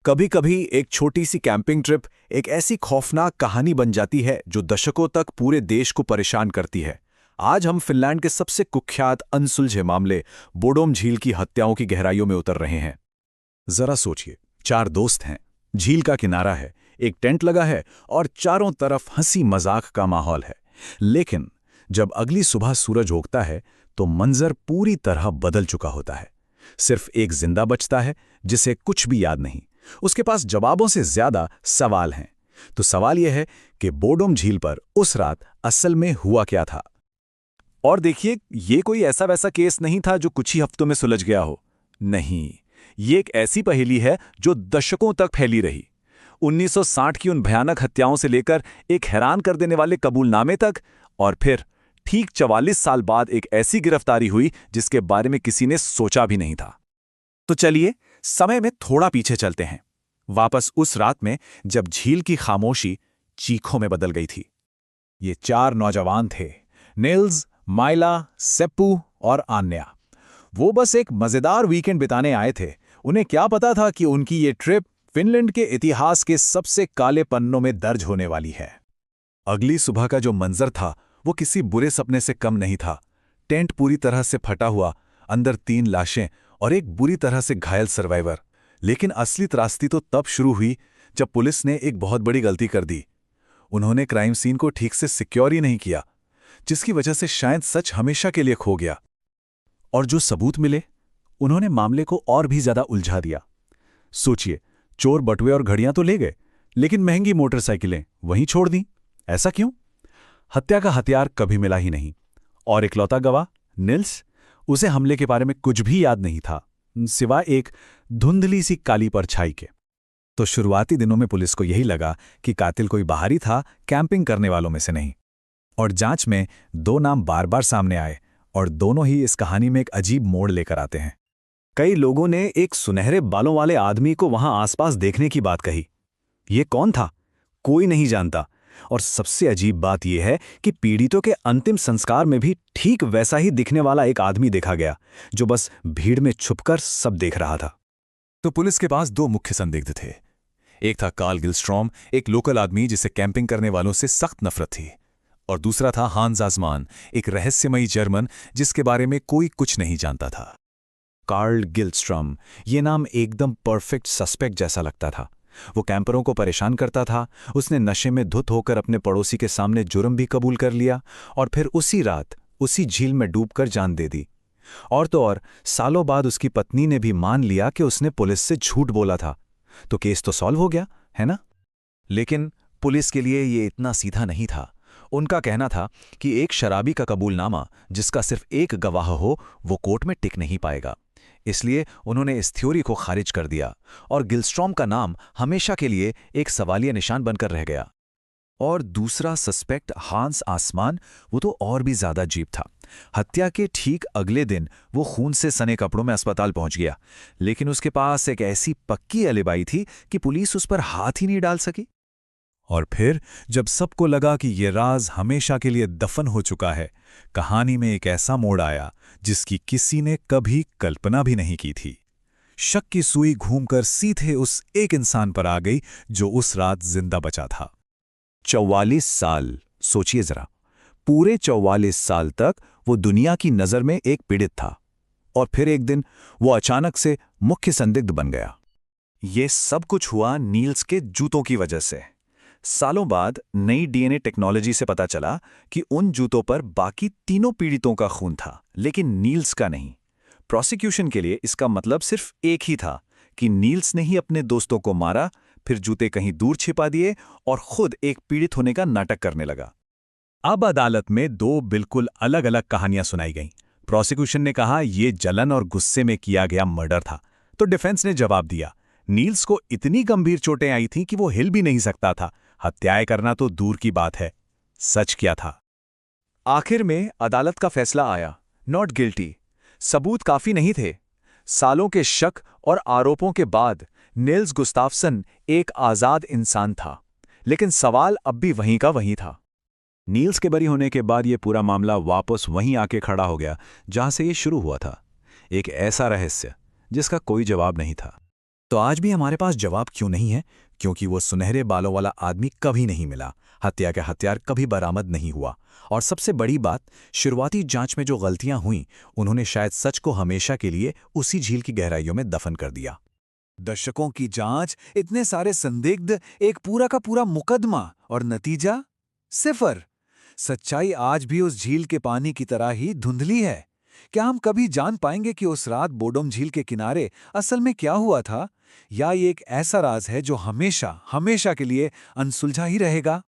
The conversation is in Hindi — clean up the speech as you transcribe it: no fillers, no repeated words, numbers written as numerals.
कभी कभी एक छोटी सी कैंपिंग ट्रिप एक ऐसी खौफनाक कहानी बन जाती है जो दशकों तक पूरे देश को परेशान करती है। आज हम फिनलैंड के सबसे कुख्यात अनसुलझे मामले बोडोम झील की हत्याओं की गहराइयों में उतर रहे हैं। जरा सोचिए, चार दोस्त हैं, झील का किनारा है, एक टेंट लगा है और चारों तरफ हंसी मजाक का माहौल है। लेकिन जब अगली सुबह सूरज उगता है तो मंजर पूरी तरह बदल चुका होता है। सिर्फ एक जिंदा बचता है जिसे कुछ भी याद नहीं। उसके पास जवाबों से ज्यादा सवाल हैं। तो सवाल यह है कि बोडोम झील पर उस रात असल में हुआ क्या था। और देखिए, ये कोई ऐसा वैसा केस नहीं था जो कुछ ही हफ्तों में सुलझ गया हो। नहीं, ये एक ऐसी पहेली है जो दशकों तक फैली रही। 1960 की उन भयानक हत्याओं से लेकर एक हैरान कर देने वाले कबूलनामे तक, और फिर ठीक 44 साल बाद एक ऐसी गिरफ्तारी हुई जिसके बारे में किसी ने सोचा भी नहीं था। तो चलिए समय में थोड़ा पीछे चलते हैं, वापस उस रात में जब झील की खामोशी चीखों में बदल गई थी। ये चार नौजवान थे, निल्स, माइला, सेप्पू और आन्या। वो बस एक मजेदार वीकेंड बिताने आए थे। उन्हें क्या पता था कि उनकी ये ट्रिप फिनलैंड के इतिहास के सबसे काले पन्नों में दर्ज होने वाली है। अगली सुबह का जो मंजर था वो किसी बुरे सपने से कम नहीं था। टेंट पूरी तरह से फटा हुआ, अंदर 3 लाशें और एक बुरी तरह से घायल सर्वाइवर। लेकिन असली त्रासदी तो तब शुरू हुई जब पुलिस ने एक बहुत बड़ी गलती कर दी। उन्होंने क्राइम सीन को ठीक से सिक्योर ही नहीं किया, जिसकी वजह से शायद सच हमेशा के लिए खो गया। और जो सबूत मिले, उन्होंने मामले को और भी ज्यादा उलझा दिया। सोचिए, चोर बटुए और घड़ियां तो ले गए, लेकिन महंगी मोटरसाइकिलें वहीं छोड़ दी। ऐसा क्यों? हत्या का हथियार कभी मिला ही नहीं, और इकलौता गवाह निल्स, उसे हमले के बारे में कुछ भी याद नहीं था, सिवाय एक धुंधली सी काली परछाई के। तो शुरुआती दिनों में पुलिस को यही लगा कि कातिल कोई बाहरी था, कैंपिंग करने वालों में से नहीं। और जांच में 2 नाम बार बार सामने आए, और दोनों ही इस कहानी में एक अजीब मोड़ लेकर आते हैं। कई लोगों ने एक सुनहरे बालों वाले आदमी को वहां आसपास देखने की बात कही। ये कौन था? कोई नहीं जानता। और सबसे अजीब बात यह है कि पीड़ितों के अंतिम संस्कार में भी ठीक वैसा ही दिखने वाला एक आदमी देखा गया, जो बस भीड़ में छुपकर सब देख रहा था। तो पुलिस के पास 2 मुख्य संदिग्ध थे। एक था कार्ल गिलस्ट्रॉम, एक लोकल आदमी जिसे कैंपिंग करने वालों से सख्त नफरत थी। और दूसरा था हांस आसमान, एक रहस्यमयी जर्मन जिसके बारे में कोई कुछ नहीं जानता था। कार्ल गिलस्ट्रॉम, ये नाम एकदम परफेक्ट सस्पेक्ट जैसा लगता था। वो कैंपरों को परेशान करता था। उसने नशे में धुत होकर अपने पड़ोसी के सामने जुर्म भी कबूल कर लिया, और फिर उसी रात उसी झील में डूबकर जान दे दी। और तो और, सालों बाद उसकी पत्नी ने भी मान लिया कि उसने पुलिस से झूठ बोला था। तो केस तो सॉल्व हो गया, है ना? लेकिन पुलिस के लिए ये इतना सीधा नहीं था। उनका कहना था कि एक शराबी का कबूलनामा जिसका सिर्फ एक गवाह हो, वो कोर्ट में टिक नहीं पाएगा। इसलिए उन्होंने इस थ्योरी को खारिज कर दिया, और गिलस्ट्रॉम का नाम हमेशा के लिए एक सवालिया निशान बनकर रह गया। और दूसरा सस्पेक्ट हांस आसमान, वो तो और भी ज्यादा अजीब था। हत्या के ठीक अगले दिन वो खून से सने कपड़ों में अस्पताल पहुंच गया, लेकिन उसके पास एक ऐसी पक्की एलिबाई थी कि पुलिस उस पर हाथ ही नहीं डाल सकी। और फिर जब सबको लगा कि ये राज हमेशा के लिए दफन हो चुका है, कहानी में एक ऐसा मोड़ आया जिसकी किसी ने कभी कल्पना भी नहीं की थी। शक की सुई घूमकर सीधे उस एक इंसान पर आ गई जो उस रात जिंदा बचा था। 44 साल, सोचिए जरा, पूरे 44 साल तक वो दुनिया की नजर में एक पीड़ित था, और फिर एक दिन वो अचानक से मुख्य संदिग्ध बन गया। ये सब कुछ हुआ नील्स के जूतों की वजह से। सालों बाद नई डीएनए टेक्नोलॉजी से पता चला कि उन जूतों पर बाकी तीनों पीड़ितों का खून था, लेकिन नील्स का नहीं। प्रोसिक्यूशन के लिए इसका मतलब सिर्फ एक ही था कि नील्स ने ही अपने दोस्तों को मारा, फिर जूते कहीं दूर छिपा दिए और खुद एक पीड़ित होने का नाटक करने लगा। अब अदालत में 2 बिल्कुल अलग अलग कहानियां सुनाई गईं। प्रोसिक्यूशन ने कहा यह जलन और गुस्से में किया गया मर्डर था, तो डिफेंस ने जवाब दिया नील्स को इतनी गंभीर चोटें आई थीं कि वो हिल भी नहीं सकता था, हत्याएं करना तो दूर की बात है। सच क्या था? आखिर में अदालत का फैसला आया, नॉट गिल्टी। सबूत काफी नहीं थे। सालों के शक और आरोपों के बाद निल्स गुस्ताफसन एक आजाद इंसान था, लेकिन सवाल अब भी वहीं का वहीं था। नील्स के बरी होने के बाद यह पूरा मामला वापस वहीं आके खड़ा हो गया जहां से ये शुरू हुआ था, एक ऐसा रहस्य जिसका कोई जवाब नहीं था। तो आज भी हमारे पास जवाब क्यों नहीं है? क्योंकि वो सुनहरे बालों वाला आदमी कभी नहीं मिला, हत्या का हथियार कभी बरामद नहीं हुआ, और सबसे बड़ी बात, शुरुआती जांच में जो गलतियां हुईं, उन्होंने शायद सच को हमेशा के लिए उसी झील की गहराइयों में दफन कर दिया। दशकों की जांच, इतने सारे संदिग्ध, एक पूरा का पूरा मुकदमा, और नतीजा सिफर। सच्चाई आज भी उस झील के पानी की तरह ही धुंधली है। क्या हम कभी जान पाएंगे कि उस रात बोडोम झील के किनारे असल में क्या हुआ था, या ये एक ऐसा राज है जो हमेशा हमेशा के लिए अनसुलझा ही रहेगा?